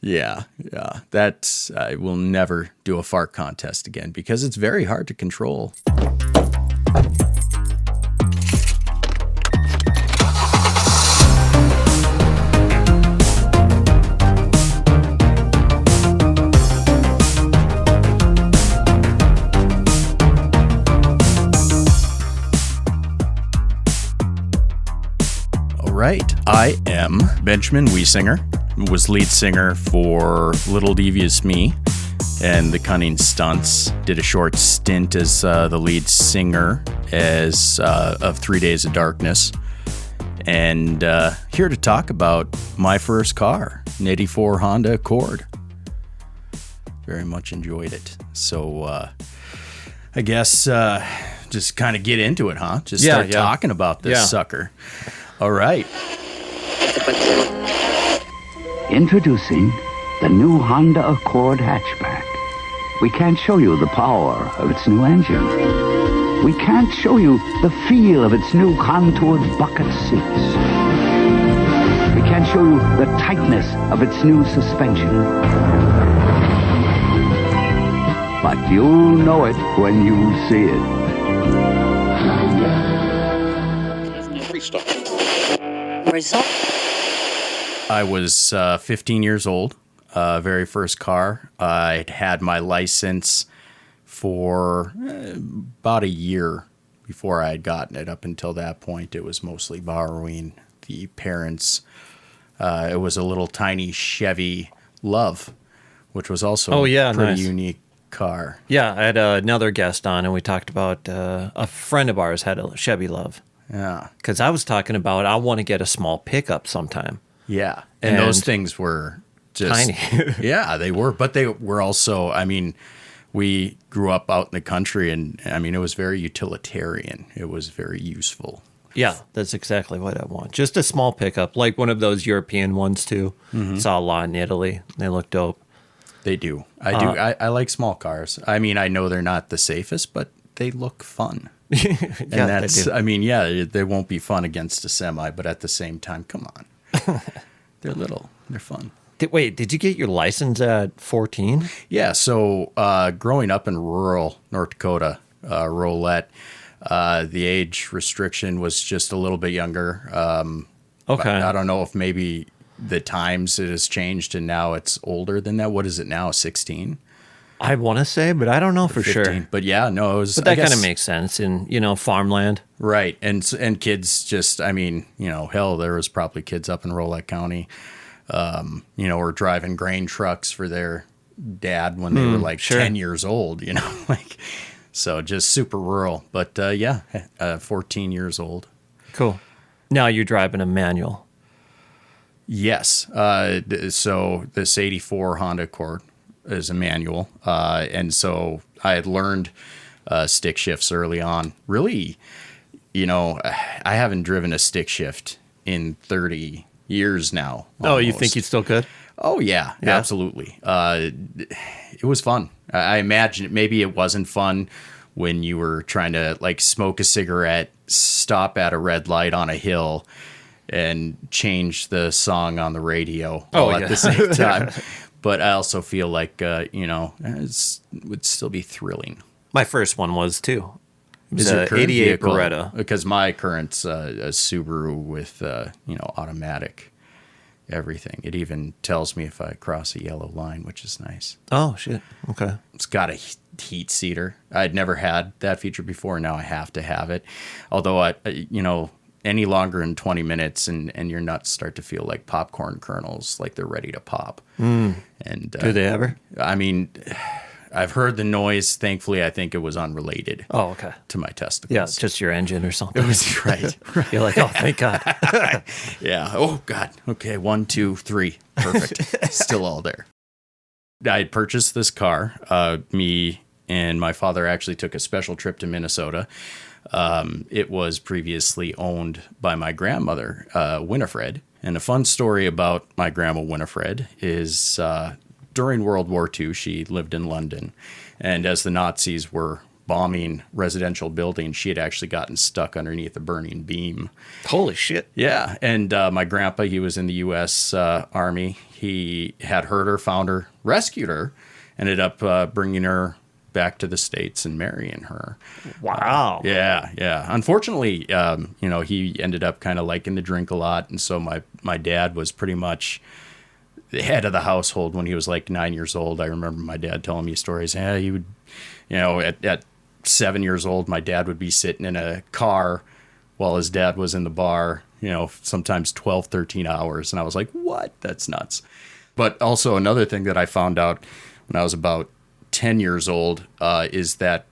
Yeah, yeah. That's I will never do a fart contest again because it's very hard to control. All right, I am Benjamin Wiesinger. Was lead singer for Little Devious Me and the Cunning Stunts. Did a short stint as the lead singer of 3 Days of Darkness. And here to talk about my first car, an 84 Honda Accord. Very much enjoyed it. So I guess just kind of get into it, huh? Just start talking about this sucker. All right. Introducing the new Honda Accord hatchback. We can't show you the power of its new engine. We can't show you the feel of its new contoured bucket seats. We can't show you the tightness of its new suspension. But you'll know it when you see it. Result. I was 15 years old, very first car. I'd had my license for about a year before I had gotten it. Up until that point, it was mostly borrowing the parents. It was a little tiny Chevy Love, which was also a pretty unique car. Yeah, I had another guest on, and we talked about a friend of ours had a Chevy Love. Yeah. Because I was talking about I want to get a small pickup sometime. Yeah, and those things were just tiny. Yeah, they were, but they were also, I mean, we grew up out in the country, and I mean, it was very utilitarian. It was very useful. Yeah, that's exactly what I want. Just a small pickup, like one of those European ones, too. Mm-hmm. Saw a lot in Italy. They look dope. They do. I do. I like small cars. I mean, I know they're not the safest, but they look fun. And that's, they do. I mean, yeah, they won't be fun against a semi, but at the same time, come on. They're little. They're fun. Wait, did you get your license at 14? Yeah, so growing up in rural North Dakota, Rolette, the age restriction was just a little bit younger. Okay. I don't know if maybe the times it has changed and now it's older than that. What is it now, 16? I want to say, but I don't know for 15. sure. But yeah, no, it was. But that kind of makes sense in, farmland. Right. And kids just, I mean, hell, there was probably kids up in Rolette County, were driving grain trucks for their dad when they were like 10 years old, like, so just super rural. But 14 years old. Cool. Now you're driving a manual. Yes. So this 84 Honda Accord is a manual. And so I had learned stick shifts early on. Really, I haven't driven a stick shift in 30 years now. Almost. Oh, you think you still could? Oh, yeah. Absolutely. It was fun. I imagine maybe it wasn't fun when you were trying to like smoke a cigarette, stop at a red light on a hill, and change the song on the radio all at the same time. But I also feel like, it would still be thrilling. My first one was, too. It was an 88 vehicle, Beretta. Because my current's a Subaru with, automatic everything. It even tells me if I cross a yellow line, which is nice. Oh, shit. Okay. It's got a heat seater. I'd never had that feature before. Now I have to have it. Although, any longer than 20 minutes and your nuts start to feel like popcorn kernels, like they're ready to pop. And do they ever? I mean, I've heard the noise. Thankfully, I think it was unrelated. Oh, okay. To my testicles. Yeah, just your engine or something. It was right. You're like, oh, thank God. Yeah. Oh, God. Okay. 1, 2, 3. Perfect. Still all there. I had purchased this car. Me and my father actually took a special trip to Minnesota. It was previously owned by my grandmother, Winifred. And a fun story about my grandma Winifred is during World War II, she lived in London. And as the Nazis were bombing residential buildings, she had actually gotten stuck underneath a burning beam. Holy shit. Yeah, and my grandpa, he was in the U.S. Army. He had hurt her, found her, rescued her, ended up bringing her back to the States and marrying her. Wow. Yeah. Unfortunately, he ended up kind of liking to drink a lot, and so my dad was pretty much the head of the household when he was like 9 years old. I remember my dad telling me stories. Yeah, he would, at 7 years old, my dad would be sitting in a car while his dad was in the bar, sometimes 12, 13 hours. And I was like, what? That's nuts. But also another thing that I found out when I was about 10 years old is that,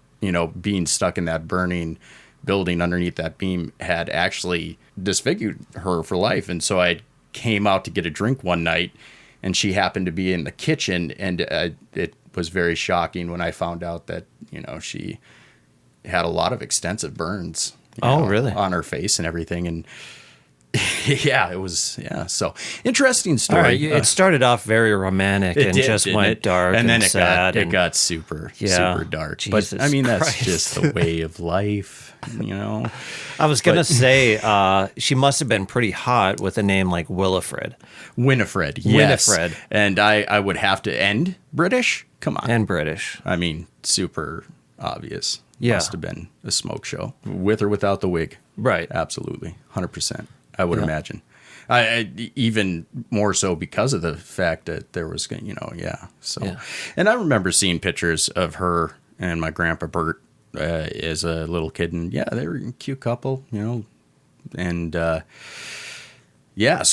being stuck in that burning building underneath that beam had actually disfigured her for life. And so I came out to get a drink one night, and she happened to be in the kitchen, and it was very shocking when I found out that, she had a lot of extensive burns. Really? On her face and everything. And yeah, it was, so interesting story. All right, it started off very romantic and just went dark and then sad. It got super dark. Jesus but I mean, that's Christ. just the way of life, I was going to say, she must have been pretty hot with a name like Winifred. Winifred, yes. Winifred. And I would have to end British? Come on. And British. I mean, super obvious. Yeah. Must have been a smoke show, with or without the wig. Right. Absolutely. 100%. I would imagine. I even more so because of the fact that there was, So, and I remember seeing pictures of her and my grandpa Bert as a little kid, and they were a cute couple, and so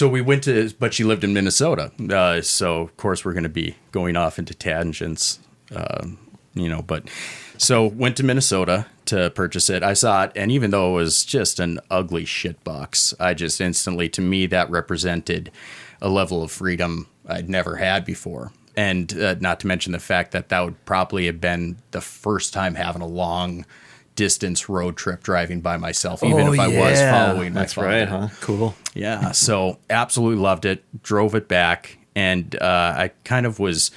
we went but she lived in Minnesota, so of course we're going to be going off into tangents, but. So went to Minnesota to purchase it. I saw it, and even though it was just an ugly shit box, I just instantly, to me, that represented a level of freedom I'd never had before. And not to mention the fact that would probably have been the first time having a long distance road trip driving by myself, even if I was following my father. That's right, huh? Cool. Yeah, so absolutely loved it, drove it back, and I kind of was...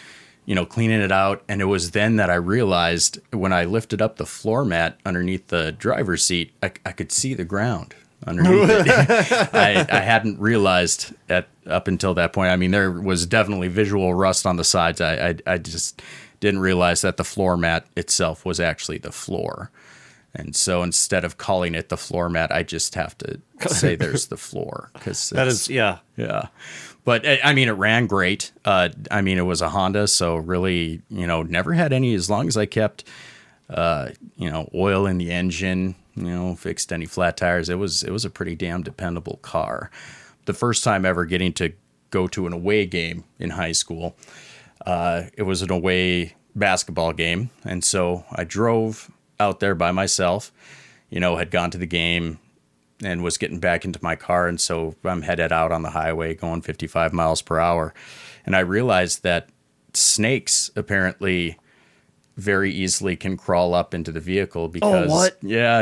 cleaning it out. And it was then that I realized when I lifted up the floor mat underneath the driver's seat, I could see the ground underneath it. I hadn't realized up until that point. I mean, there was definitely visual rust on the sides. I just didn't realize that the floor mat itself was actually the floor. And so instead of calling it the floor mat, I just have to say there's the floor. That is, yeah. But I mean, it ran great. It was a Honda, so really, never had any, as long as I kept, oil in the engine, fixed any flat tires. It was a pretty damn dependable car. The first time ever getting to go to an away game in high school, it was an away basketball game. And so I drove out there by myself, had gone to the game and was getting back into my car. And so I'm headed out on the highway going 55 miles per hour. And I realized that snakes apparently very easily can crawl up into the vehicle because,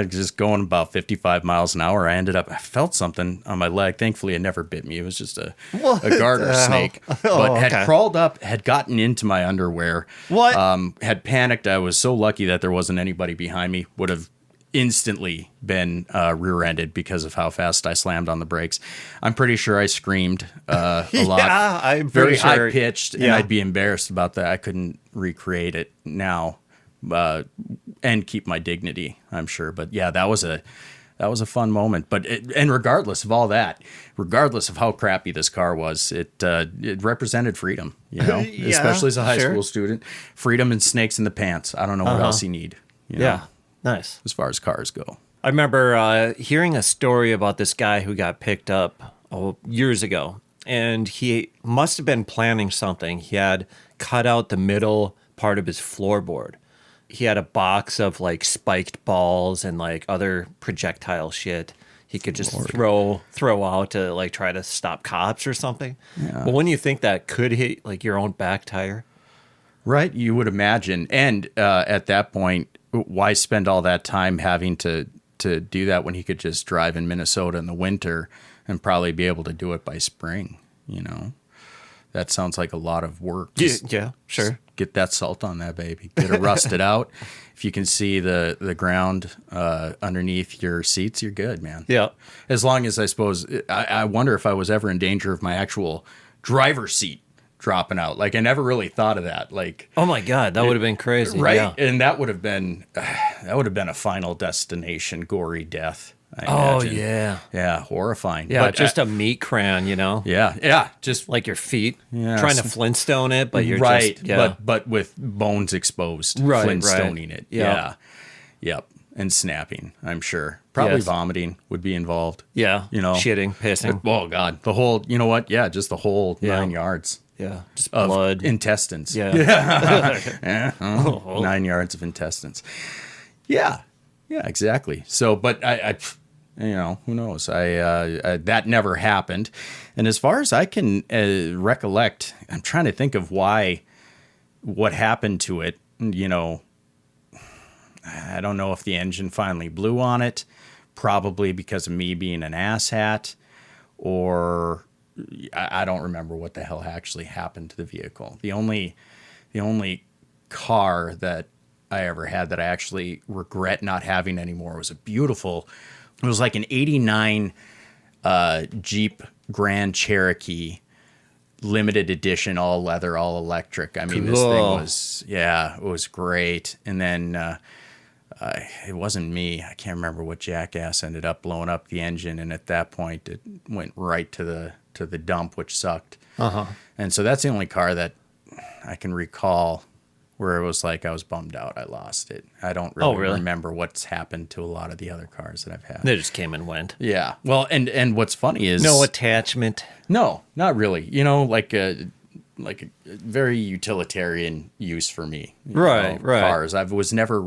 just going about 55 miles an hour, I felt something on my leg. Thankfully, it never bit me. It was just a garter snake, but had crawled up, had gotten into my underwear. Had panicked. I was so lucky that there wasn't anybody behind me. Would have instantly been rear-ended because of how fast I slammed on the brakes. I'm pretty sure I screamed a lot. Yeah, I'm very pretty sure. high-pitched, and I'd be embarrassed about that. I couldn't recreate it now and keep my dignity, I'm sure. But yeah, that was a fun moment. But and regardless of all that, regardless of how crappy this car was, it represented freedom, especially as a high school student. Freedom and snakes in the pants. I don't know what else you need. Nice. As far as cars go. I remember hearing a story about this guy who got picked up years ago, and he must have been planning something. He had cut out the middle part of his floorboard. He had a box of like spiked balls and like other projectile shit he could just throw out to like try to stop cops or something. Yeah. But when you think that could hit like your own back tire? Right, you would imagine. And at that point, why spend all that time having to do that when he could just drive in Minnesota in the winter and probably be able to do it by spring? That sounds like a lot of work. Yeah, sure. get that salt on that baby. Get it rusted out. If you can see the ground underneath your seats, you're good, man. Yeah. As long as, I suppose, I wonder if I was ever in danger of my actual driver's seat dropping out. Like, I never really thought of that. Like, Oh my God, that would have been crazy. right? Yeah. And that would have been a Final Destination gory death. I Oh imagine. yeah. Yeah, horrifying. Yeah, But, just a meat crayon, yeah, just like your feet, Yeah, trying to Flintstone it, but you're right, just, yeah. but with bones exposed, Right, Flintstoning it. Yeah. Yeah, yep, and snapping. I'm sure. Probably Yes. vomiting would be involved. Yeah, shitting, Oh pissing. God, the whole. You know what? Yeah, just the whole Yeah. 9 yards Yeah, just of blood. intestines. Yeah. Yeah, 9 yards of intestines. Yeah, exactly. So, but I who knows? I that never happened. And as far as I can recollect, I'm trying to think of what happened to it. I don't know if the engine finally blew on it, probably because of me being an asshat, or I don't remember what the hell actually happened to the vehicle. The only car that I ever had that I actually regret not having anymore was it was like an 89 Jeep Grand Cherokee limited edition, all leather, all electric. I mean, this thing was, it was great. And then it wasn't me. I can't remember what jackass ended up blowing up the engine. And at that point, it went right to the dump, which sucked. And so that's the only car that I can recall where it was like I was bummed out. I lost it. I don't really remember what's happened to a lot of the other cars that I've had. They just came and went. Yeah. Well, and what's funny is No attachment. no, not really. Like a very utilitarian use for me. Right. Cars. I was never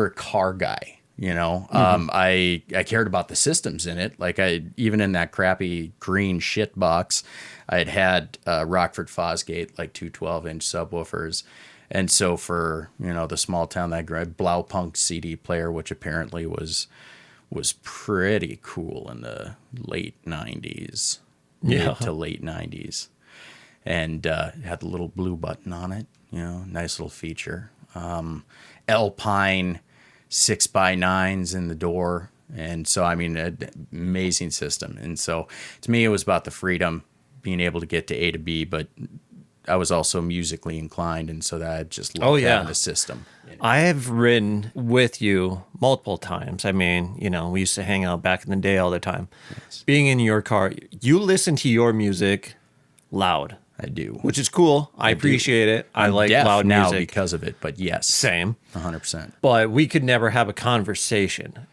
a car guy. I cared about the systems in it. Like even in that crappy green shit box, I had Rockford Fosgate, like 2 12-inch subwoofers. And so for, the small town that I grew up, Blaupunk CD player, which apparently was pretty cool in the late 90s, mid to late 90s. And it had the little blue button on it, nice little feature. Alpine 6x9s in the door. And so, amazing system. And so to me, it was about the freedom, being able to get to A to B, but I was also musically inclined. And so that I just loved that in the system. I have ridden with you multiple times. We used to hang out back in the day all the time. Yes. Being in your car, you listen to your music loud. I do. Which is cool. I appreciate it. I I'm like deaf loud now music. because of it, but yes. Same. 100%. But we could never have a conversation.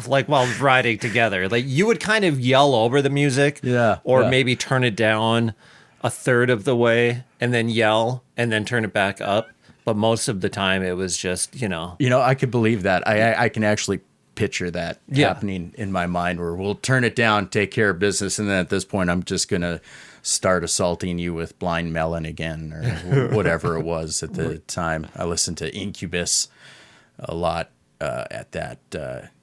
Like while riding together. Like you would kind of yell over the music. Yeah. Or maybe turn it down a third of the way and then yell and then turn it back up. But most of the time it was just, I could believe that. I can actually picture that happening in my mind, where we'll turn it down, take care of business, and then at this point I'm just going to start assaulting you with Blind Melon again, or whatever it was at the time. I listened to Incubus a lot at that,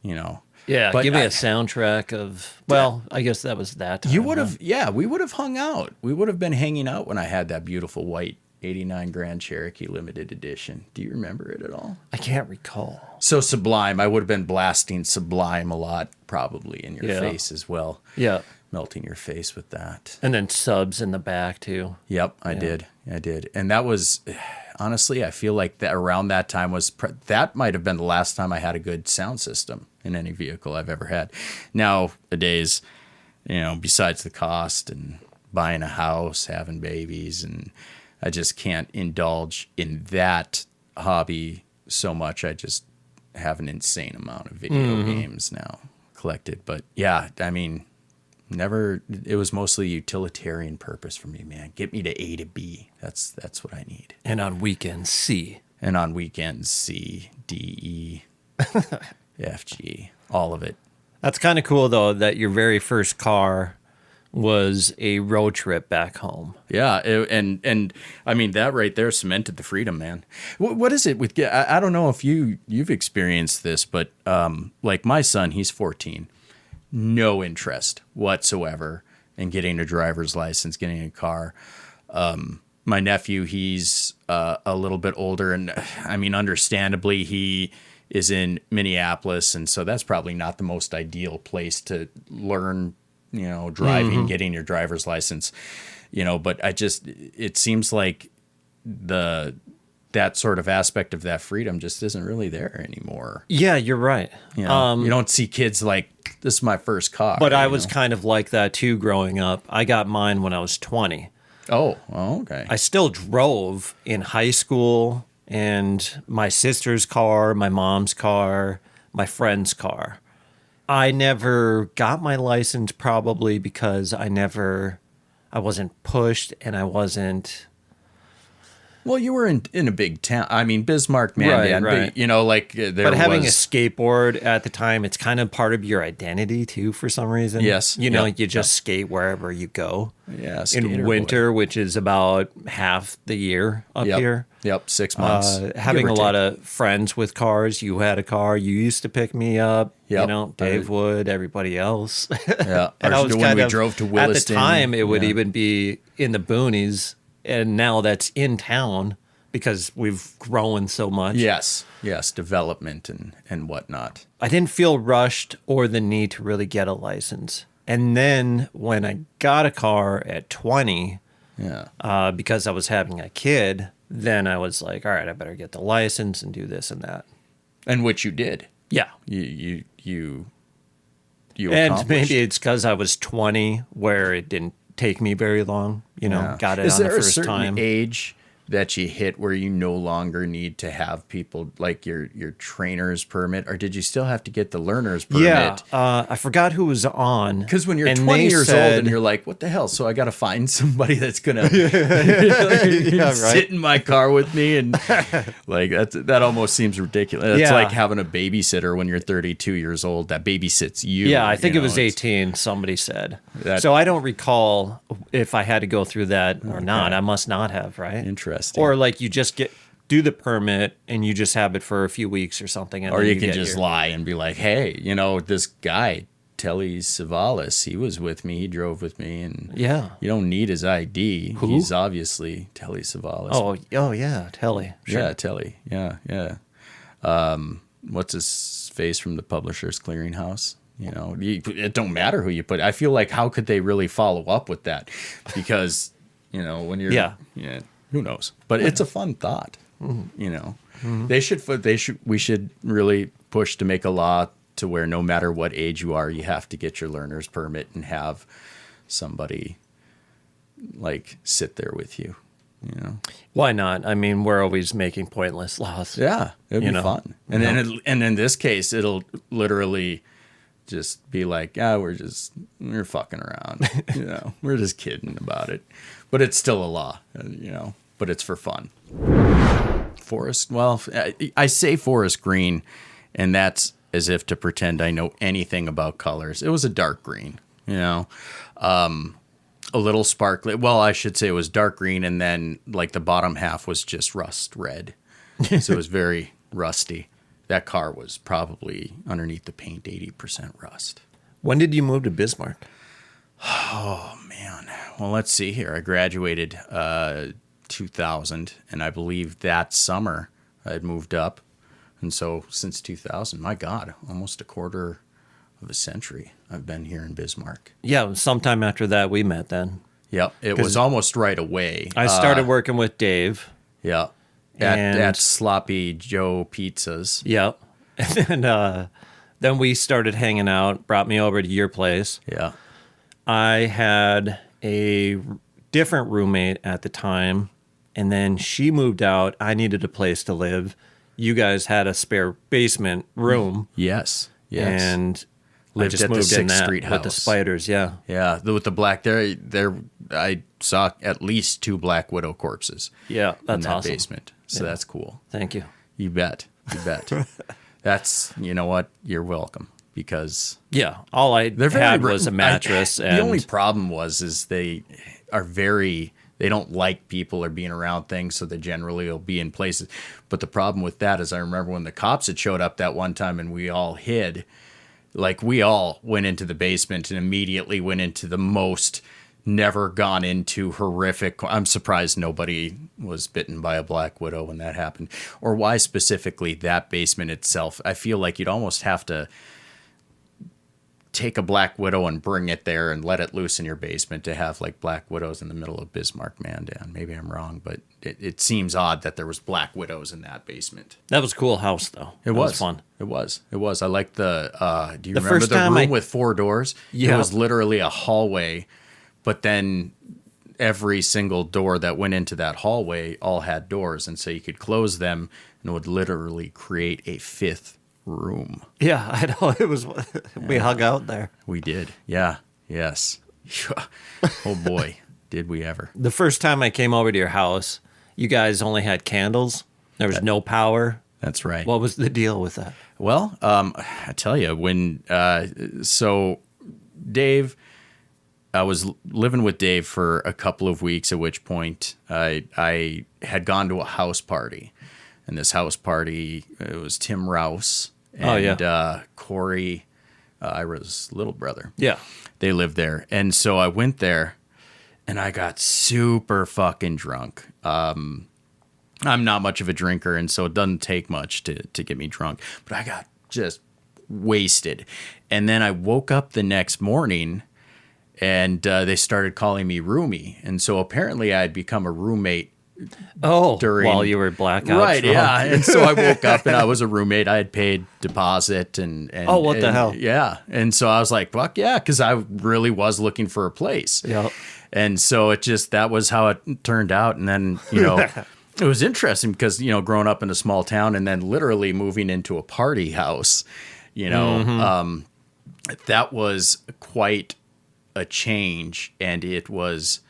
Yeah, But give me a soundtrack of, I guess that was that time. You would have, we would have hung out. We would have been hanging out when I had that beautiful white 89 Grand Cherokee limited edition. Do you remember it at all? I can't recall. So Sublime, I would have been blasting Sublime a lot, probably in your face as well. Yeah. Melting your face with that. And then subs in the back too. Yep, I did. And that was, honestly, I feel like that around that time that might have been the last time I had a good sound system in any vehicle I've ever had. Nowadays, besides the cost and buying a house, having babies, and I just can't indulge in that hobby so much. I just have an insane amount of video games now collected. But yeah, never. It was mostly utilitarian purpose for me, man. Get me to A to B. That's what I need. And on weekends, C. And on weekends, C, D, E, F, G, all of it. That's kind of cool though that your very first car was a road trip back home. Yeah, and that right there cemented the freedom, man. What is it with? I don't know if you've experienced this, but like my son, he's 14, no interest whatsoever in getting a driver's license, getting a car. my nephew, he's a little bit older, and I mean, understandably, he is in Minneapolis, and so that's probably not the most ideal place to learn, driving, getting your driver's license, but it seems like that sort of aspect of that freedom just isn't really there anymore. Yeah, you're right. You don't see kids like, this is my first car. But I was kind of like that too growing up. I got mine when I was 20. Oh, okay. I still drove in high school, and my sister's car, my mom's car, my friend's car. I never got my license probably because I wasn't pushed, and I wasn't... Well, you were in a big town. I mean, Bismarck, man. Right. But having a skateboard at the time, it's kind of part of your identity too, for some reason. Yes. You just skate wherever you go. Yeah. In winter, which is about half the year up here. Yep. 6 months. Having a lot of friends with cars. You had a car. You used to pick me up. Yep. Dave would, everybody else. Yeah. And I was when we drove to Williston. At the time, it would even be in the boonies. And now that's in town because we've grown so much. Yes, development and whatnot. I didn't feel rushed or the need to really get a license. And then when I got a car at 20, because I was having a kid, then I was like, all right, I better get the license and do this and that. And which you did. Yeah. You and maybe it's because I was 20 where it didn't take me very long, got it on the first time. Is there a certain age that you hit where you no longer need to have people like your trainer's permit, or did you still have to get the learner's permit? Yeah, I forgot who was on. Because when you're 20 years old and you're like, what the hell? So I got to find somebody that's going to sit in my car with me. And like that almost seems ridiculous. It's like having a babysitter when you're 32 years old that babysits you. Yeah, I think it was 18, somebody said. So I don't recall if I had to go through that or not. I must not have, right? Interesting. Or like you just do the permit and you just have it for a few weeks or something. And or you can just lie and be like, hey, this guy, Telly Savalas, he was with me. He drove with me. And you don't need his ID. Who? He's obviously Telly Savalas. Oh yeah, Telly. Sure. Yeah, Telly. Yeah. What's his face from the Publishers Clearinghouse? It don't matter who you put. I feel like how could they really follow up with that? Because, when you're... Who knows? But it's a fun thought. Mm-hmm. We should really push to make a law to where no matter what age you are, you have to get your learner's permit and have somebody like sit there with you. Why not? I mean, we're always making pointless laws. Yeah, it'd be fun. And then in this case, it'll literally just be like, we're fucking around. We're just kidding about it. But it's still a law, but it's for fun. I say forest green, and that's as if to pretend I know anything about colors. It was a dark green, a little sparkly. Well, I should say it was dark green, and then like the bottom half was just rust red. So it was very rusty. That car was probably underneath the paint 80% rust. When did you move to Bismarck? Oh, man. Well, let's see here. I graduated 2000, and I believe that summer I had moved up. And so since 2000, my God, almost a quarter of a century I've been here in Bismarck. Yeah, sometime after that we met then. Yep, it was almost right away. I started working with Dave. Yeah. At Sloppy Joe Pizzas. Yep. And then we started hanging out, brought me over to your place. Yeah. I had a different roommate at the time, and then she moved out. I needed a place to live. You guys had a spare basement room. Yes. And lived I just at moved the in 6th that Street with the house. spiders, yeah. Yeah, with the black there I saw at least 2 black widow corpses. Yeah, that's in that awesome. basement. So that's cool. Thank you. You bet. That's, you know what? You're welcome, because all I had was a mattress. The only problem is they don't like people or being around things, so they generally will be in places. But the problem with that is I remember when the cops had showed up that one time and we all hid, like we all went into the basement and immediately went into the most never gone into horrific. I'm surprised nobody was bitten by a black widow when that happened, or why specifically that basement itself. I feel like you'd almost have to take a black widow and bring it there and let it loose in your basement to have like black widows in the middle of Bismarck, man. Dan, maybe I'm wrong, but it seems odd that there was black widows in that basement. That was a cool house, though. It was fun. It was. I like the. Do you The remember first the time room with 4 doors? Yeah. It was literally a hallway, but then every single door that went into that hallway all had doors, and so you could close them, and it would literally create a 5th room. Yeah, I know. It was. We hung out there. We did. Yeah. Yes. Oh boy, did we ever. The first time I came over to your house, you guys only had candles. There was no power. That's right. What was the deal with that? Well, I tell you, so Dave, I was living with Dave for a couple of weeks, at which point I had gone to a house party. And this house party, it was Tim Rouse and Corey, Ira's little brother. Yeah. They lived there. And so I went there and I got super fucking drunk. I'm not much of a drinker, and so it doesn't take much to get me drunk. But I got just wasted. And then I woke up the next morning and they started calling me roomie. And so apparently I had become a roommate. While you were blackout. Right, drunk. yeah. And so I woke up and I was a roommate. I had paid deposit and what the hell? Yeah. And so I was like, fuck yeah, because I really was looking for a place. Yeah. And so that was how it turned out. And then, it was interesting because, growing up in a small town and then literally moving into a party house, that was quite a change, and it was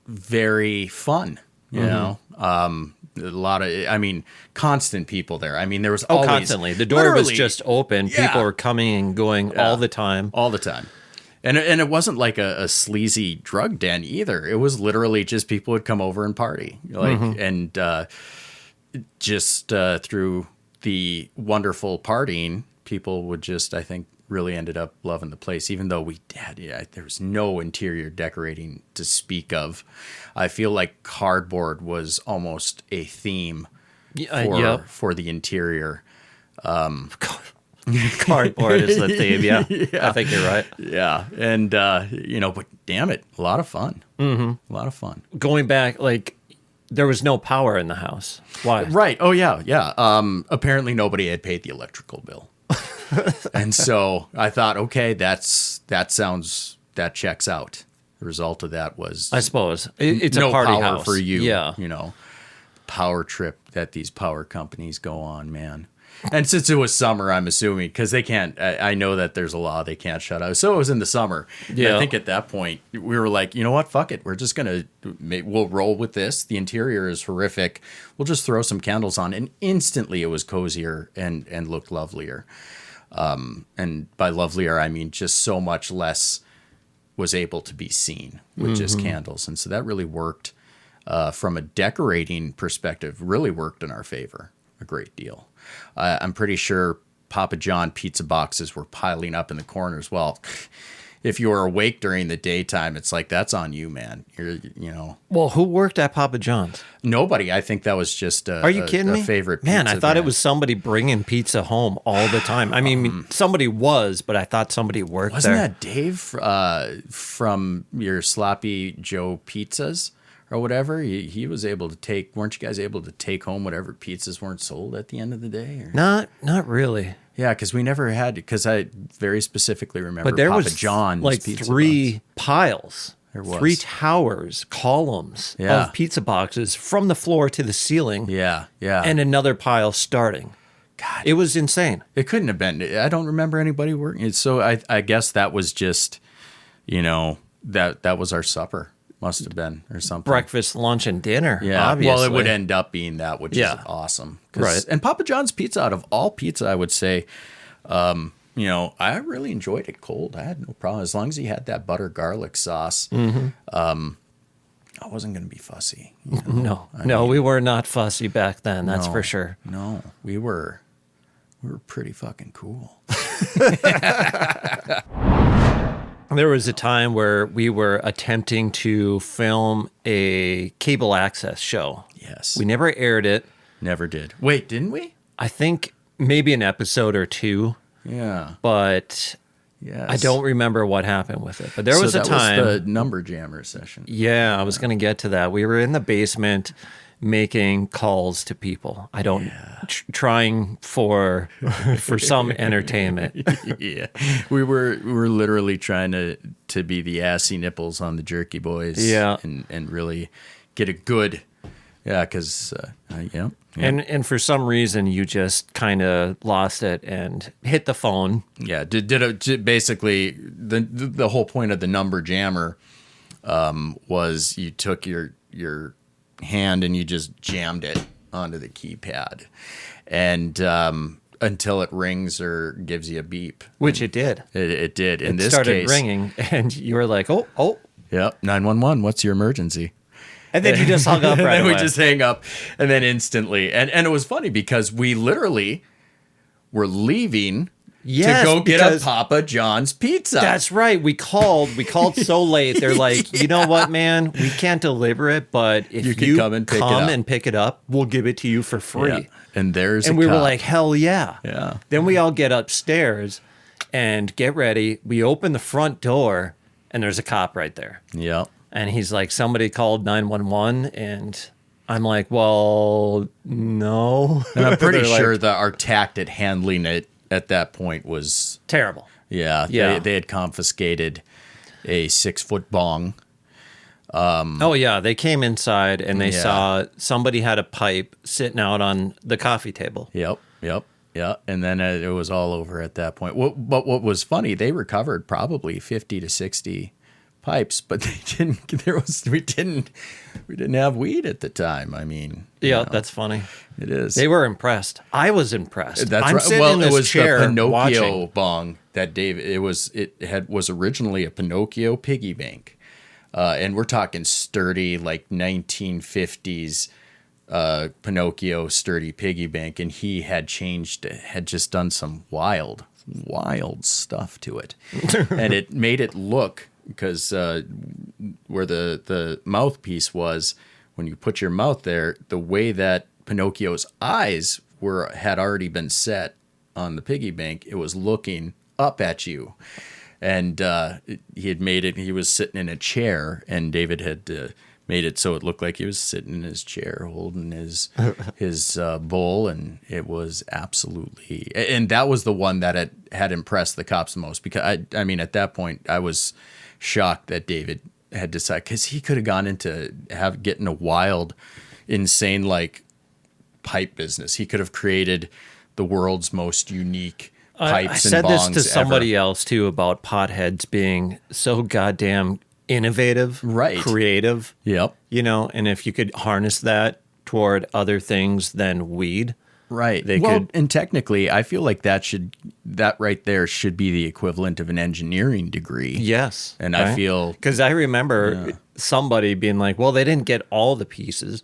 very fun, you know. A lot of, constant people there. There was always constantly. The door was just open. Yeah. People were coming and going all the time. All the time. And it wasn't like a sleazy drug den either. It was literally just people would come over and party. And just through the wonderful partying, people would just, I think, really ended up loving the place, even though there was no interior decorating to speak of. I feel like cardboard was almost a theme for the interior. Cardboard is the theme, yeah. I think you're right. Yeah, and, but damn it, a lot of fun. Mm-hmm. A lot of fun. Going back, there was no power in the house. Why? Right, oh yeah. Apparently nobody had paid the electrical bill. And so I thought, okay, that checks out. The result of that was, I suppose, it's no a party power house for you. Yeah, power trip that these power companies go on, man. And since it was summer, I'm assuming, because they can't. I know that there's a law they can't shut out. So it was in the summer. Yeah. And I think at that point we were like, you know what, fuck it. We're just we'll roll with this. The interior is horrific. We'll just throw some candles on, and instantly it was cozier and looked lovelier. And by lovelier, I mean just so much less was able to be seen with just candles. And so that really worked from a decorating perspective, really worked in our favor a great deal. I'm pretty sure Papa John pizza boxes were piling up in the corners. Well, if you were awake during the daytime, it's like, that's on you, man. Well, who worked at Papa John's? Nobody. I think that was just Are you kidding me? Favorite man, pizza I thought brand. it was somebody bringing pizza home all the time. Somebody was, but I thought somebody worked Wasn't there. that Dave from your Sloppy Joe Pizzas or whatever? He was able to take, weren't you guys able to take home whatever pizzas weren't sold at the end of the day? Or? Not really. Yeah, because we never had, because I very specifically remember But there Papa was John's pizza 3 box. piles. There was. 3 towers, columns of pizza boxes from the floor to the ceiling. Yeah. And another pile starting. God. It was insane. It couldn't have been. I don't remember anybody working. So I guess that was just, that was our supper. Must have been, or something. Breakfast, lunch, and dinner. Yeah. Obviously. Well, it would end up being that, which is awesome. Right. And Papa John's pizza, out of all pizza, I would say, I really enjoyed it cold. I had no problem. As long as he had that butter garlic sauce, I wasn't going to be fussy. No, we were not fussy back then. That's for sure. No, we were pretty fucking cool. There was a time where we were attempting to film a cable access show. Yes. We never aired it. Never did. Wait, didn't we? I think maybe an episode or two, Yeah. but Yes. I don't remember what happened with it. But there was a time. That was the number jammer session. Yeah, I was going to get to that. We were in the basement making calls to people. I don't trying for some entertainment. Yeah, we were literally trying to be the assy nipples on the Jerky Boys. Yeah, and really get a good. Yeah, because yeah. And for some reason you just kind of lost it and hit the phone. Yeah, basically the whole point of the number jammer was you took your hand and you just jammed it onto the keypad, and until it rings or gives you a beep, which it did. It did. In this started case, ringing, and you were like, "Oh, yep, 911. What's your emergency?" And then you just hung up right and then away. we just hang up, and then instantly, and it was funny because we literally were leaving. Yes, to go get a Papa John's pizza. That's right. We called so late. They're like, you know what, man? We can't deliver it, but if you can come and pick it up, we'll give it to you for free. Yeah. And we were like, hell yeah. Yeah. Then we all get upstairs and get ready. We open the front door, and there's a cop right there. Yeah. And he's like, somebody called 911, and I'm like, well, no. And I'm pretty sure that our tact at handling it at that point was terrible. Yeah. They had confiscated a 6-foot bong. Oh yeah, they came inside and they saw somebody had a pipe sitting out on the coffee table. Yep. Yeah. And then it was all over at that point. But what was funny, they recovered probably 50 to 60 pipes, but they didn't. We didn't have weed at the time. I mean, that's funny. It is. They were impressed. I was impressed. That's I'm right. sitting Well, in it this was chair the Pinocchio watching. bong that David. It was originally a Pinocchio piggy bank, and we're talking sturdy like 1950s Pinocchio sturdy piggy bank, and he had just done some wild stuff to it, and it made it look. Because where the mouthpiece was, when you put your mouth there, the way that Pinocchio's eyes had already been set on the piggy bank, it was looking up at you. And he had made it, he was sitting in a chair, and David had made it so it looked like he was sitting in his chair holding his bowl, and it was absolutely, and that was the one that had impressed the cops the most, because I mean at that point I was shocked that David had decided, because he could have gone into getting a wild, insane like pipe business. He could have created the world's most unique pipes and bongs. I said this to somebody else too about potheads being so goddamn innovative, right? Creative. Yep. And if you could harness that toward other things than weed, right? And technically, I feel like that right there should be the equivalent of an engineering degree. Yes. And right? I feel, because I remember somebody being like, "Well, they didn't get all the pieces."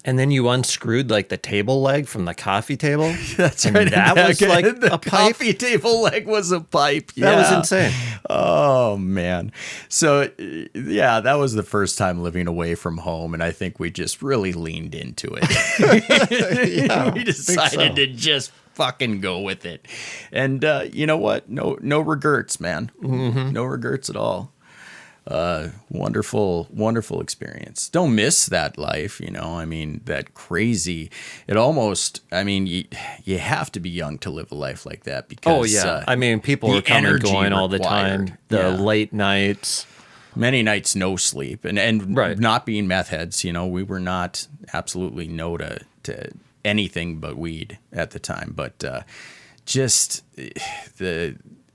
And then you unscrewed like the table leg from the coffee table. That's and right. That was like the a pipe. Coffee table leg was a pipe. That was insane. Oh man. So yeah, that was the first time living away from home, and I think we just really leaned into it. We decided to just fucking go with it. And you know what? No regrets, man. Mm-hmm. No regrets at all. Wonderful experience. Don't miss that life, I mean, that crazy, it almost, I mean, you have to be young to live a life like that, because I mean, people are coming and going all the time, late nights, many nights no sleep, and right. Not being meth heads, we were not absolutely no to anything but weed at the time, but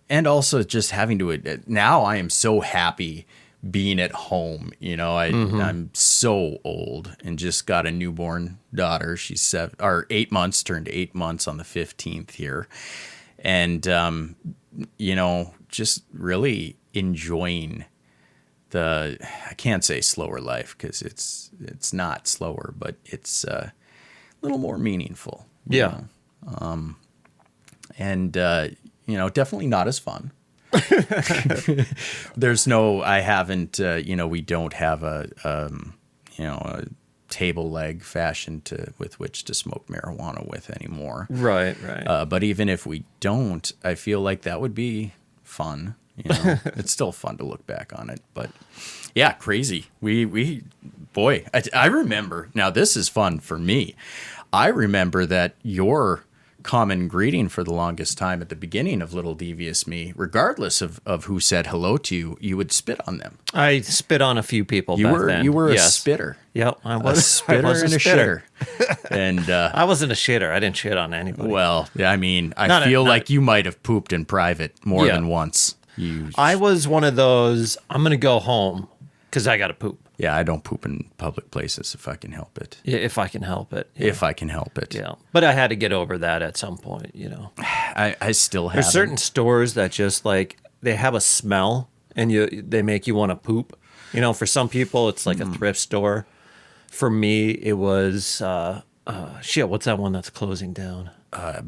and also just having to, now I am so happy being at home. I'm so old and just got a newborn daughter. She's 8 months, turned 8 months on the 15th here. And, just really enjoying I can't say slower life, because it's not slower, but it's a little more meaningful. Yeah. And, definitely not as fun. There's no, I haven't, we don't have a table leg fashioned with which to smoke marijuana with anymore. Right. But even if we don't, I feel like that would be fun. It's still fun to look back on it, but yeah, crazy. Boy, I remember, now this is fun for me. I remember that your common greeting for the longest time at the beginning of Little Devious Me, regardless of who said hello to you, you would spit on them. I spit on a few people back then. You were yes. a spitter. Yep, I was a spitter and a shitter. And I wasn't a shitter. I didn't shit on anybody. Well, I mean, I feel like you might have pooped in private more than once. I was one of those, I'm going to go home because I got to poop. Yeah, I don't poop in public places if I can help it. Yeah, if I can help it. Yeah. If I can help it. Yeah. But I had to get over that at some point, I still have. There's certain stores that just like, they have a smell and they make you want to poop. For some people, it's like a thrift store. For me, it was, what's that one that's closing down?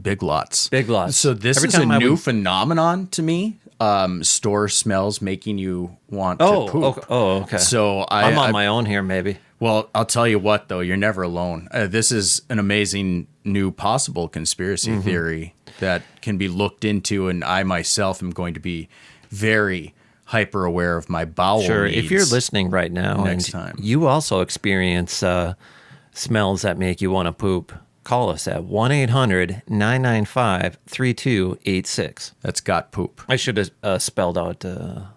Big Lots. Big Lots. So this is a new phenomenon to me. Store smells making you want to poop. Okay. So I'm on my own here, maybe. Well, I'll tell you what, though, you're never alone. This is an amazing new possible conspiracy theory that can be looked into, and I myself am going to be very hyper aware of my bowel needs. If you're listening right now next time you also experience smells that make you want to poop, call us at 1-800-995-3286. That's got poop. I should have spelled out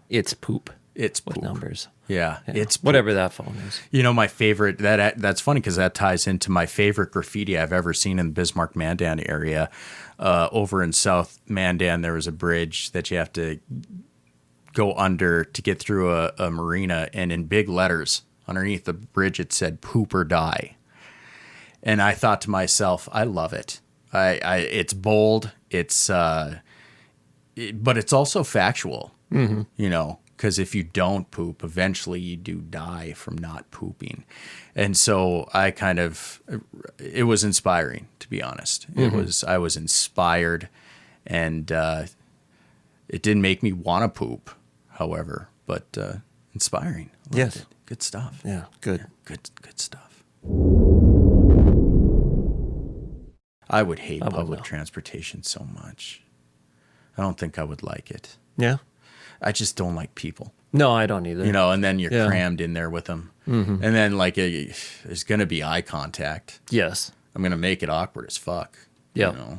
it's poop. It's with poop. numbers. Yeah, it's poop. Whatever that phone is. My favorite, that's funny because that ties into my favorite graffiti I've ever seen in the Bismarck-Mandan area. Over in South Mandan, there was a bridge that you have to go under to get through a marina, and in big letters underneath the bridge it said "poop or die." And I thought to myself, I love it. It's bold. It's but it's also factual. Because if you don't poop, eventually you do die from not pooping. And so it was inspiring, to be honest. I was inspired, and it didn't make me want to poop, however, but inspiring. Yes. It. Good stuff. Yeah, good. Yeah, good stuff. I would hate public transportation so much. I don't think I would like it. Yeah. I just don't like people. No, I don't either. And then you're crammed in there with them. And then there's going to be eye contact. Yes. I'm going to make it awkward as fuck. Yeah.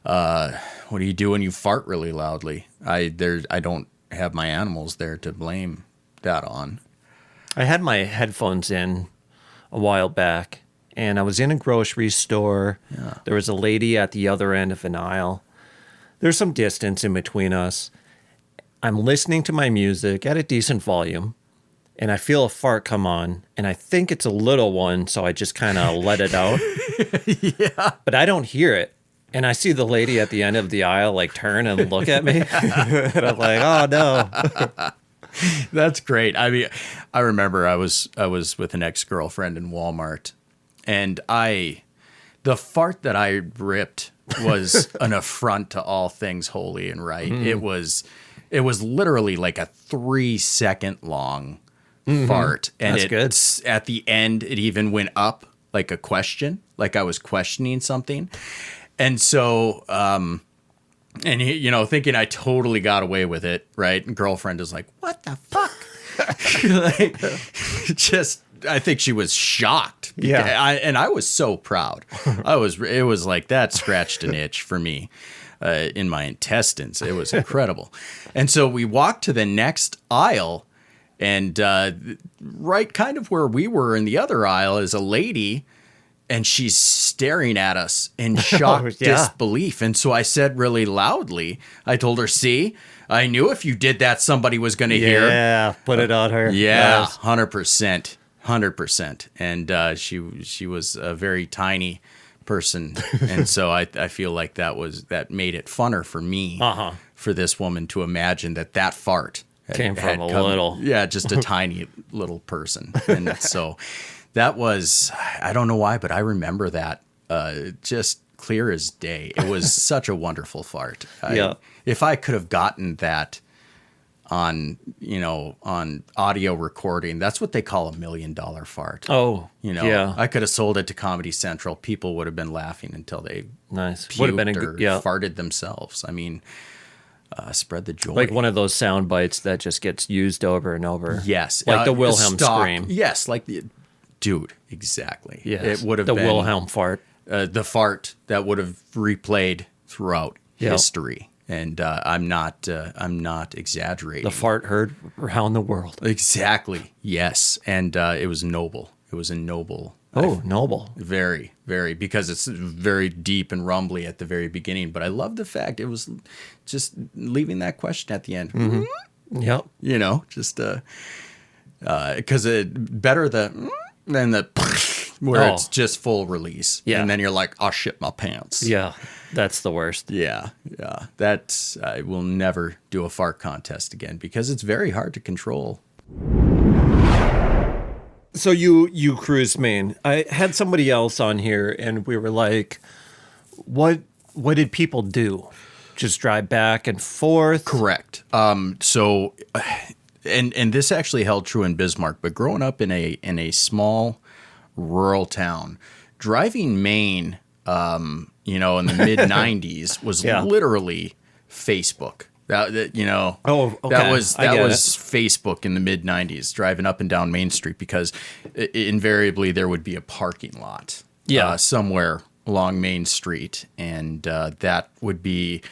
What do you do when you fart really loudly? I don't have my animals there to blame that on. I had my headphones in a while back, and I was in a grocery store. Yeah. There was a lady at the other end of an aisle. There's some distance in between us. I'm listening to my music at a decent volume, and I feel a fart come on, and I think it's a little one, so I just kind of let it out. Yeah. But I don't hear it. And I see the lady at the end of the aisle turn and look at me. And I'm like, oh, no. That's great. I mean, I remember I was with an ex-girlfriend in Walmart, and the fart that I ripped was an affront to all things holy and right. It was literally like a 3-second long fart, and That's good. At the end, it even went up like a question, like I was questioning something, and so. And thinking I totally got away with it, right? And girlfriend is like, "What the fuck?" I think she was shocked. Yeah, I was so proud. It was like that scratched an itch for me in my intestines. It was incredible. And so we walked to the next aisle, and right kind of where we were in the other aisle is a lady. And she's staring at us in shocked disbelief. And so I said really loudly, I told her, see, I knew if you did that, somebody was going to hear. Yeah, put it on her. Yeah, 100%. 100%. And she was a very tiny person. And so I feel like that made it funner for me, for this woman to imagine that fart came from a little. Yeah, just a tiny little person. And so... That was, I don't know why, but I remember that just clear as day. It was such a wonderful fart. Yeah. If I could have gotten that on audio recording, that's what they call $1 million fart. Oh, yeah. I could have sold it to Comedy Central. People would have been laughing until they Nice. puked Would have been a or good, yeah. farted themselves. I mean, spread the joy. Like one of those sound bites that just gets used over and over. Yes. Like the Wilhelm stock. scream. Yes, like the dude, exactly. Yes. It would have the been Wilhelm fart. the fart that would have replayed throughout history. And I'm not exaggerating. The fart heard around the world. Exactly. Yes. And it was noble. It was a noble. Oh, noble. Very, very, because it's very deep and rumbly at the very beginning. But I love the fact it was just leaving that question at the end. Mm-hmm. Yep. Just because better than the where it's just full release. Yeah. And then you're like, oh, shit, my pants. Yeah. That's the worst. Yeah. That's I will never do a fart contest again because it's very hard to control. So you cruise Maine. I had somebody else on here, and we were like, "What did people do? Just drive back and forth?" Correct. So, and this actually held true in Bismarck. But growing up in a small rural town, driving Maine, in the mid '90s was literally Facebook. Oh, okay. That was Facebook in the mid '90s, driving up and down Main Street because invariably there would be a parking lot somewhere along Main Street, and that would be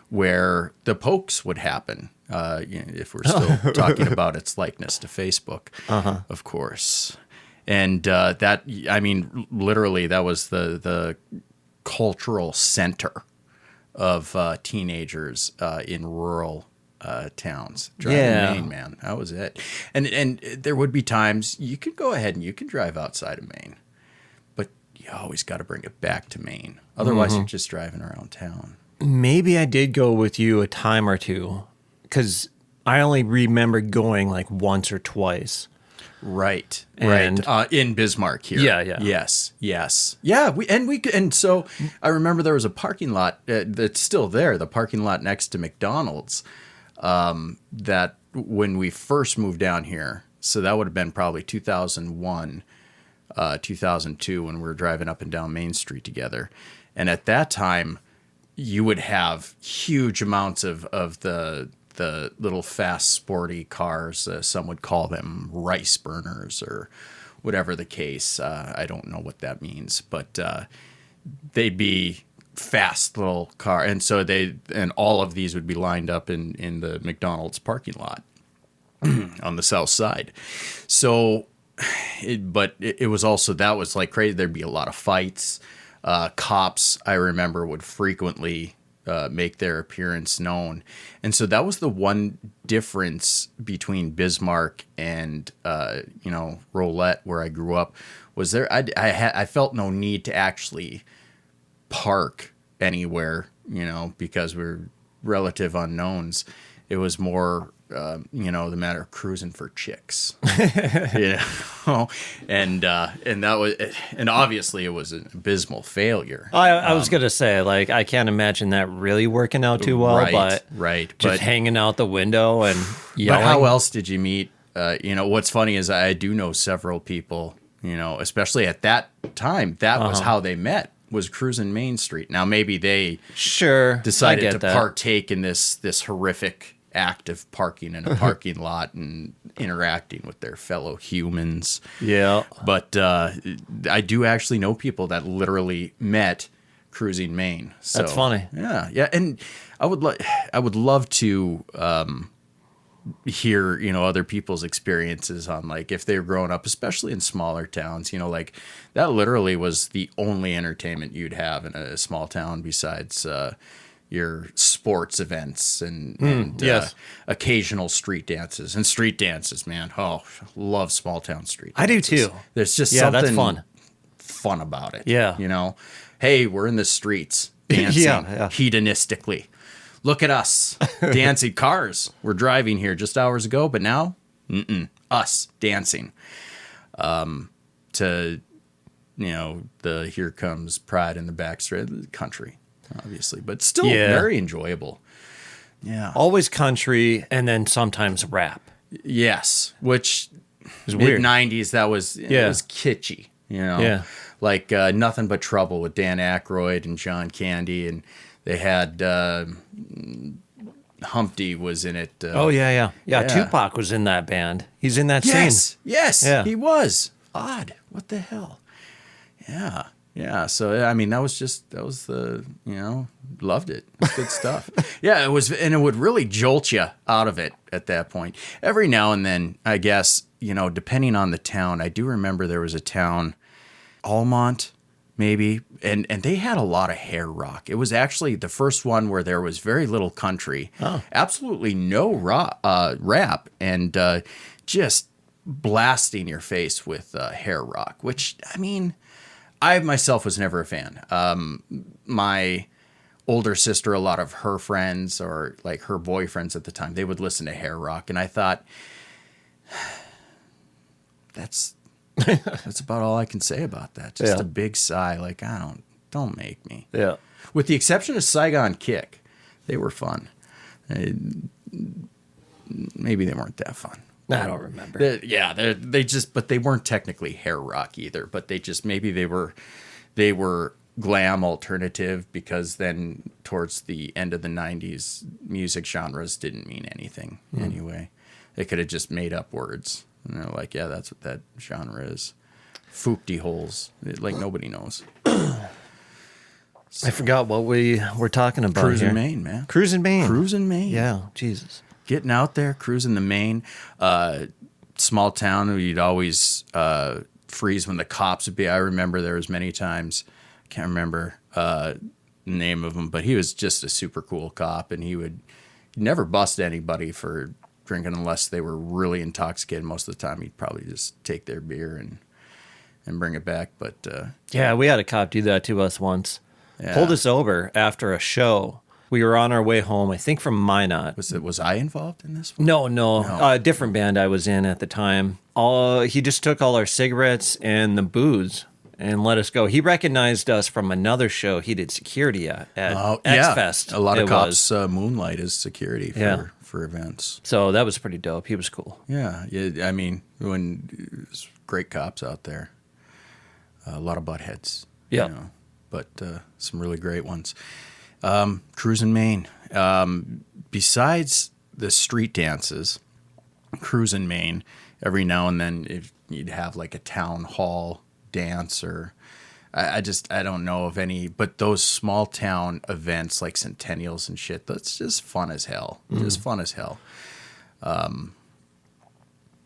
where the pokes would happen. If we're still talking about its likeness to Facebook, of course, and literally that was the cultural center of teenagers in rural towns driving Maine, man. That was it. And there would be times you could go ahead and you can drive outside of Maine, but you always got to bring it back to Maine. Otherwise, you're just driving around town. Maybe I did go with you a time or two because I only remember going like once or twice. Right. In Bismarck here. Yeah. Yes. Yeah. So I remember there was a parking lot that's still there, the parking lot next to McDonald's, that when we first moved down here, so that would have been probably 2001, 2002 when we were driving up and down Main Street together. And at that time, you would have huge amounts of the little fast sporty cars, some would call them rice burners or whatever the case. I don't know what that means, but they'd be fast little car. And so all of these would be lined up in the McDonald's parking lot on the south side. So, it was also, that was like crazy. There'd be a lot of fights. Cops, I remember, would frequently make their appearance known. And so that was the one difference between Bismarck and, Rolette, where I grew up, was there, I felt no need to actually park anywhere, because we're relative unknowns. It was more, the matter of cruising for chicks, and that was, and obviously it was an abysmal failure. I was going to say, like, I can't imagine that really working out too well, but just hanging out the window and yelling. But how else did you meet? What's funny is I do know several people, especially at that time, that was how they met, was cruising Main Street. Now, maybe they decided to partake in this horrific act of parking in a parking lot and interacting with their fellow humans. Yeah. But I do actually know people that literally met cruising Maine. So, that's funny. Yeah. And I would love to hear, other people's experiences on, like, if they were growing up, especially in smaller towns, like that literally was the only entertainment you'd have in a small town besides your sports events and occasional street dances. And street dances, man. Oh, love small town street dances. I do too. There's just something that's fun about it. Yeah. Hey, we're in the streets dancing hedonistically. Look at us dancing. Cars were driving here just hours ago, but now, us dancing. To the Here Comes Pride in the Backstreet country, obviously, but still Yeah. very enjoyable. Yeah. Always country and then sometimes rap. Yes, which It's mid weird. '90s that was it Yeah. was kitschy, Yeah. like Nothing But Trouble with Dan Aykroyd and John Candy, and they had Humpty was in it. Oh, yeah. Yeah. Tupac was in that band. He's in that scene. Yes, Yeah. he was. Odd. What the hell? Yeah. Yeah. So, I mean, that was the, loved it. It was good stuff. Yeah, it was, and it would really jolt you out of it at that point. Every now and then, I guess, depending on the town, I do remember there was a town, Almont, maybe, and they had a lot of hair rock. It was actually the first one where there was very little country, absolutely no rap, and just blasting your face with hair rock, which, I mean, I myself was never a fan. My older sister, a lot of her friends or like her boyfriends at the time, they would listen to hair rock, and I thought, that's about all I can say about that. Just a big sigh, like, don't make me. Yeah. With the exception of Saigon Kick, they were fun. Maybe they weren't that fun. I don't remember. But they weren't technically hair rock either. But maybe they were glam alternative, because then towards the end of the '90s, music genres didn't mean anything anyway. They could have just made up words, and they're like, yeah, that's what that genre is. Foopty holes, like nobody knows. I forgot what we were talking about. Cruising Maine, man. Cruising Maine. Cruising Maine. Yeah, Jesus. Getting out there, cruising the Maine. Small town, you'd always freeze when the cops would be. I remember there was many times, can't remember the name of him, but he was just a super cool cop, and he'd never bust anybody for drinking unless they were really intoxicated. Most of the time, he'd probably just take their beer and bring it back. But Yeah, we had a cop do that to us once. Yeah. Pulled us over after a show. We were on our way home, I think from Minot. was I involved in this one? No. A different band I was in at the time. He just took all our cigarettes and the booze and let us go. He recognized us from another show he did security at X-Fest. A lot of it cops was. moonlight as security for events. So that was pretty dope. He was cool. Yeah. I mean, there's great cops out there. A lot of buttheads. Yeah. But some really great ones. Cruising Maine. Besides the street dances, Cruising Maine, every now and then if you'd have like a town hall dance, or I don't know of any, but those small town events like centennials and shit, that's just fun as hell. Just fun as hell.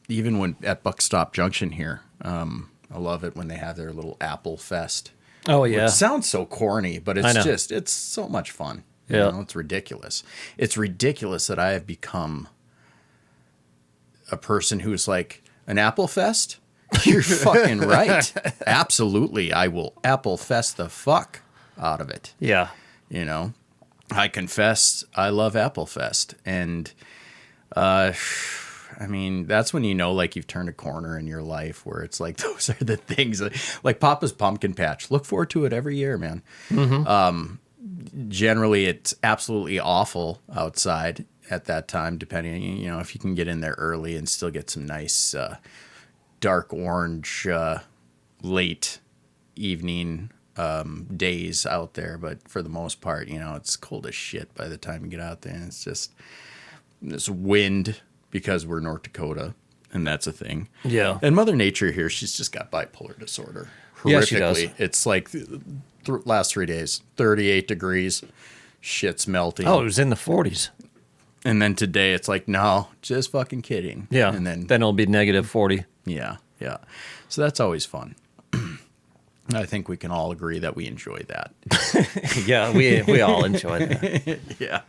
Even when at Buckstop Junction here, I love it when they have their little Apple Fest. Oh, yeah. It sounds so corny, but I know. it's so much fun. Yeah. It's ridiculous. It's ridiculous that I have become a person who's like, an Apple Fest? You're fucking right. Absolutely. I will Apple Fest the fuck out of it. Yeah. I confess I love Apple Fest. And, I mean, that's when like you've turned a corner in your life where it's like, those are the things like Papa's Pumpkin Patch. Look forward to it every year, man. Generally, it's absolutely awful outside at that time, depending, if you can get in there early and still get some nice dark orange late evening days out there. But for the most part, it's cold as shit by the time you get out there. And it's just this wind, because we're North Dakota, and that's a thing. Yeah. And Mother Nature here, she's just got bipolar disorder. Yeah, she does. It's like last 3 days, 38 degrees, shit's melting. Oh, it was in the 40s. And then today it's like, no, just fucking kidding. Yeah. And then it'll be negative 40. Yeah. So that's always fun. I think we can all agree that we enjoy that. Yeah, we all enjoy that.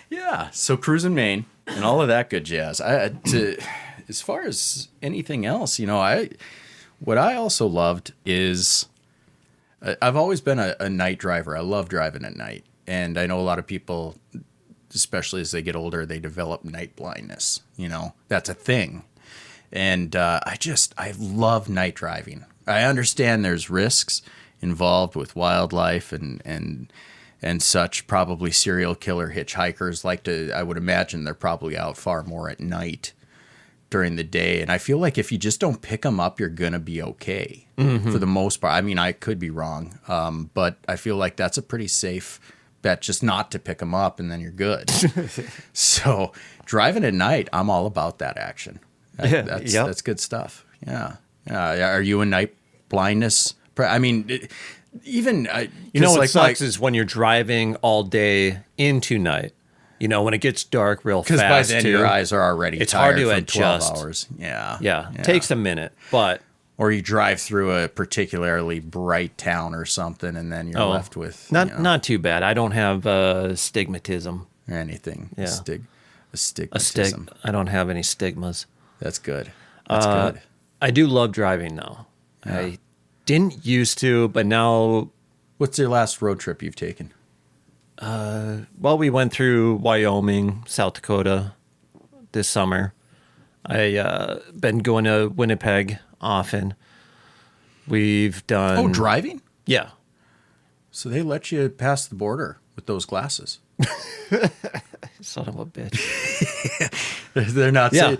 Yeah. So Cruising Maine and all of that good jazz. As far as anything else, what I also loved is I've always been a night driver. I love driving at night. And I know a lot of people, especially as they get older, they develop night blindness. That's a thing. And I love night driving. I understand there's risks involved with wildlife and such. Probably serial killer hitchhikers like to, I would imagine they're probably out far more at night during the day. And I feel like if you just don't pick them up, you're going to be okay for the most part. I mean, I could be wrong, but I feel like that's a pretty safe bet just not to pick them up, and then you're good. So driving at night, I'm all about that action. That's good stuff. Yeah. Are you a night blindness? I mean, even you know what sucks is when you're driving all day into night. You know, when it gets dark real fast, because by then your eyes are already it's tired hard to from adjust. 12 hours. Yeah. It takes a minute, but or you drive through a particularly bright town or something, and then you're left with not too bad. I don't have stigmatism or anything. Yeah. Stigmatism. I don't have any stigmas. That's good. That's good. I do love driving now. Yeah. I didn't used to, but now. What's your last road trip you've taken? Well, we went through Wyoming, South Dakota this summer. I been going to Winnipeg often. We've done... Oh, driving? Yeah. So they let you pass the border with those glasses. Son of a bitch. They're not saying...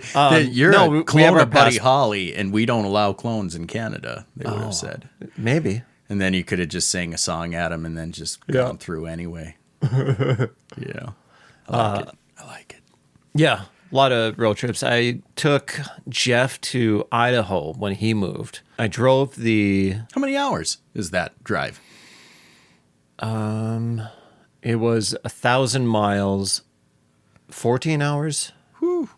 you're a clone of Buddy Holly, and we don't allow clones in Canada, they would have said. Maybe. And then you could have just sang a song at them and then just gone through anyway. Yeah. I like it. Yeah. A lot of road trips. I took Jeff to Idaho when he moved. I drove the... How many hours is that drive? It was 1,000 miles, 14 hours,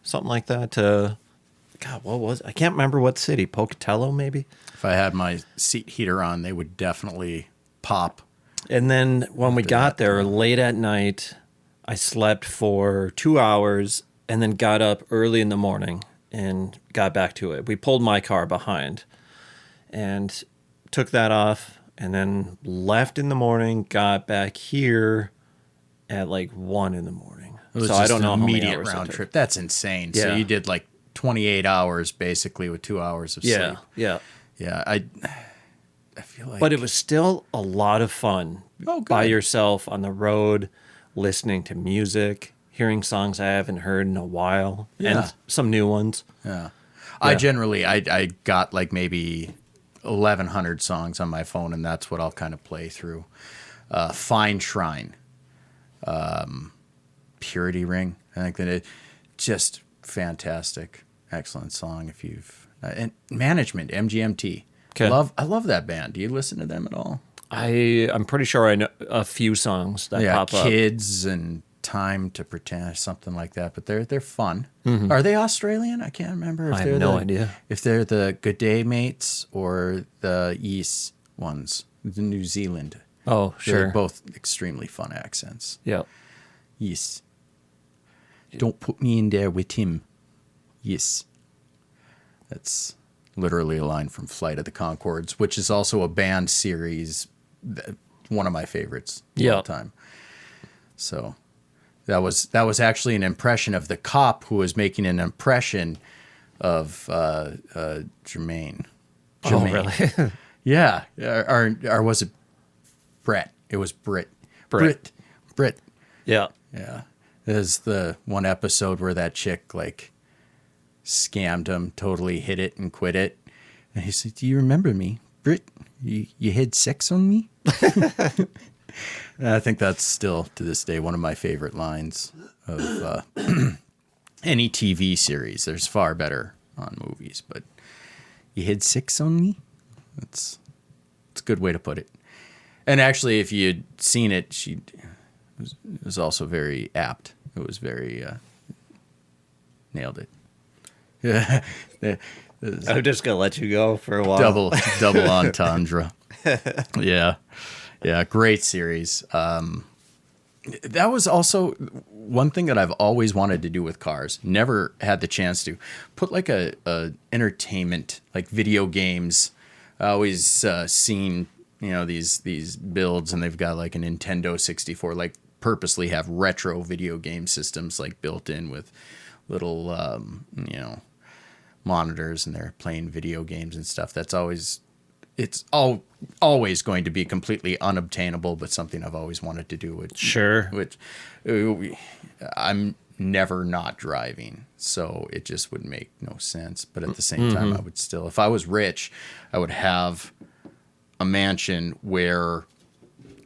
something like that. God, what was it? I can't remember what city. Pocatello, maybe? If I had my seat heater on, they would definitely pop. And then when we got there late at night, I slept for 2 hours and then got up early in the morning and got back to it. We pulled my car behind and took that off and then left in the morning, got back here at like 1 in the morning. So I don't know how many hours round trip. That's insane. Yeah. So you did like 28 hours basically with 2 hours of sleep. Yeah. Yeah. I feel like... But it was still a lot of fun by yourself on the road, listening to music, hearing songs I haven't heard in a while, and some new ones. Yeah. I generally, I got like maybe 1,100 songs on my phone, and that's what I'll kind of play through. Fine Shrine. Purity Ring. I think that it just fantastic. Excellent song if you've... and Management, MGMT. Okay. I love that band. Do you listen to them at all? I'm pretty sure I know a few songs that pop up. Kids and Time to Pretend, something like that. But they're fun. Mm-hmm. Are they Australian? I can't remember. I have no idea. If they're the Good Day Mates or the East ones, the New Zealand. Oh, sure. They're both extremely fun accents. Yeah. Yes. Don't put me in there with him. Yes. That's literally a line from Flight of the Conchords, which is also a band series, one of my favorites of all time. So that was actually an impression of the cop who was making an impression of Jermaine. Oh, really? Yeah. Or was it Brett? It was Brit. Yeah. Yeah. There's the one episode where that chick like scammed him, totally hit it and quit it. And he said, "Do you remember me, Brit? You had sex on me?" And I think that's still to this day one of my favorite lines of any TV series. There's far better on movies, but "You had sex on me?" It's a good way to put it. And actually, if you'd seen it, it was also very apt. It was very nailed it. Yeah, I'm just gonna let you go for a while. Double entendre. Yeah, great series. That was also one thing that I've always wanted to do with cars. Never had the chance to put like a entertainment, like video games. I always seen these builds, and they've got like a Nintendo 64, like purposely have retro video game systems like built in with little monitors, and they're playing video games and stuff. That's always it's always going to be completely unobtainable, but something I've always wanted to do. Which I'm never not driving, so it just would make no sense. But at the same time, I would still, if I was rich, I would have a mansion where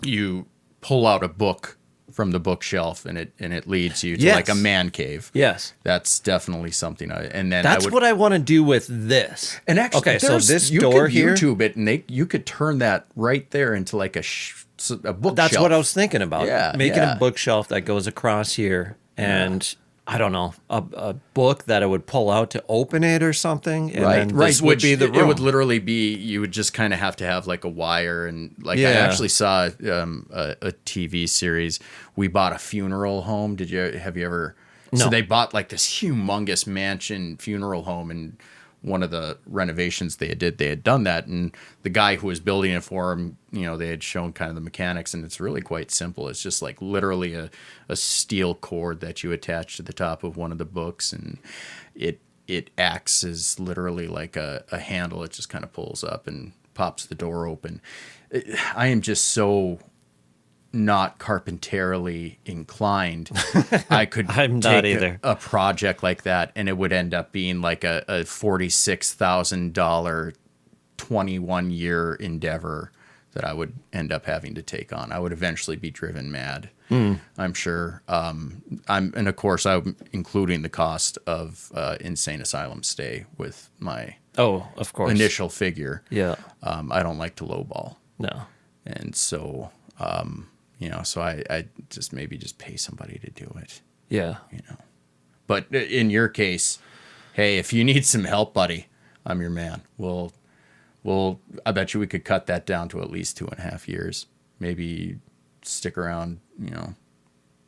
you pull out a book from the bookshelf and it leads you to like a man cave. Yes. That's definitely something. That's what I want to do with this. And actually, okay, so this you door could here, YouTube it, and you could turn that right there into like a bookshelf. That's what I was thinking about. Yeah, making a bookshelf that goes across here, and I don't know, a book that I would pull out to open it or something. And then this would be the room. It would literally be, you would just kind of have to have like a wire. And like, I actually saw a TV series. We bought a funeral home. Have you ever? No. So they bought like this humongous mansion funeral home, and one of the renovations they had done that, and the guy who was building it for him, they had shown kind of the mechanics, and it's really quite simple. It's just like literally a steel cord that you attach to the top of one of the books, and it acts as literally like a handle. It just kind of pulls up and pops the door open. I am just so not carpentarily inclined. I could take a project like that, and it would end up being like a $46,000 21-year endeavor that I would end up having to take on. I would eventually be driven mad. I'm sure. And of course, I'm including the cost of insane asylum stay with my of course initial figure. Yeah. I don't like to lowball. No. And so so I just maybe just pay somebody to do it. Yeah. But in your case, hey, if you need some help, buddy, I'm your man. I bet you we could cut that down to at least 2.5 years. Maybe stick around, $4,000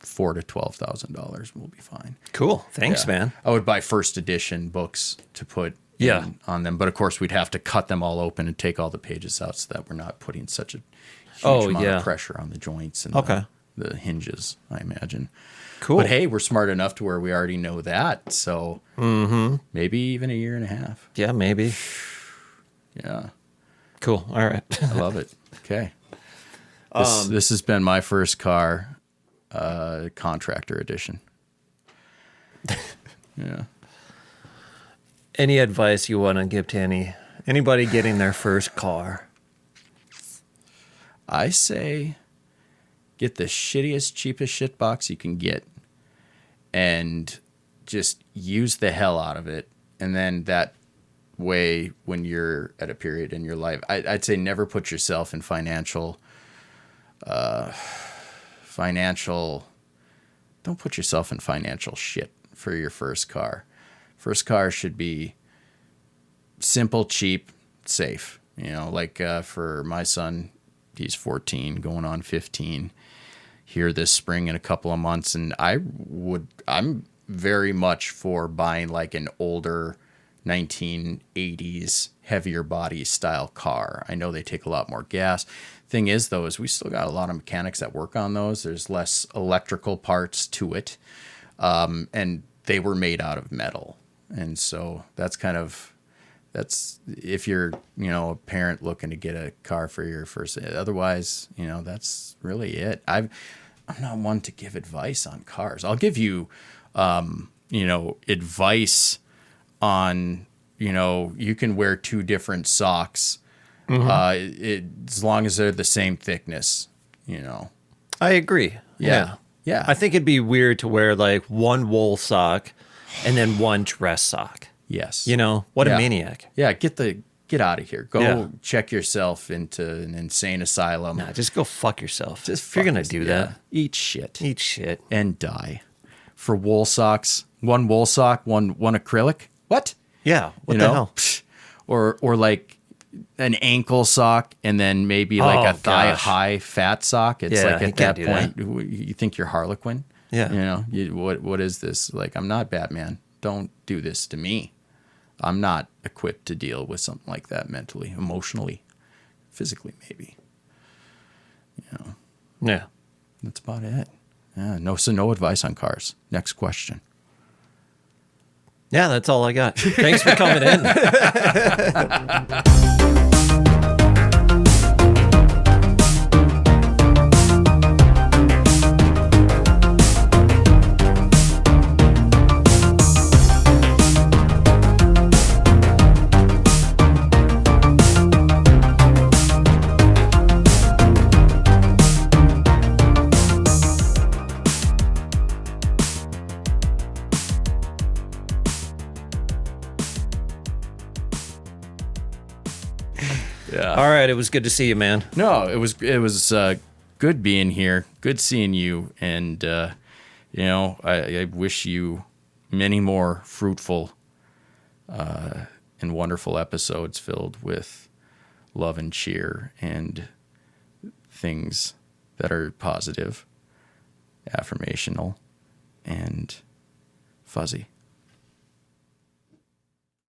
to $12,000. We'll be fine. Cool. Thanks, man. I would buy first edition books to put on them. But of course, we'd have to cut them all open and take all the pages out so that we're not putting such a huge amount of pressure on the joints and the hinges, I imagine. Cool. But hey, we're smart enough to where we already know that. So maybe even 1.5 years. Yeah, maybe. Yeah. Cool. All right. I love it. Okay. This has been my first car, contractor edition. Yeah. Any advice you want to give to anybody getting their first car? I say get the shittiest, cheapest shit box you can get and just use the hell out of it. And then that way, when you're at a period in your life, I'd say never put yourself in financial, don't put yourself in financial shit for your first car. First car should be simple, cheap, safe. For my son, he's 14, going on 15 here this spring in a couple of months. And I'm very much for buying like an older 1980s heavier body style car. I know they take a lot more gas. Thing is, though, is we still got a lot of mechanics that work on those. There's less electrical parts to it. And they were made out of metal. And so that's if you're, a parent looking to get a car for your first, otherwise, that's really it. I'm not one to give advice on cars. I'll give you, advice on, you can wear 2 different socks, as long as they're the same thickness, I agree. Yeah. I think it'd be weird to wear like one wool sock and then one dress sock. Yes. What a maniac. Yeah, get out of here. Go check yourself into an insane asylum. Nah, just go fuck yourself. If you're going to do that. Eat shit. And die. For wool socks, one wool sock, one acrylic. What? Yeah, what the hell? Or like an ankle sock and then maybe like a thigh-high fat sock. It's like at that point, you think you're Harlequin. Yeah. What is this? Like, I'm not Batman. Don't do this to me. I'm not equipped to deal with something like that mentally, emotionally, physically, maybe. Yeah. That's about it. Yeah. No advice on cars. Next question. Yeah, that's all I got. Thanks for coming in. right. It was good to see you, man. No, it was good being here. Good seeing you, and I wish you many more fruitful and wonderful episodes filled with love and cheer and things that are positive, affirmational, and fuzzy.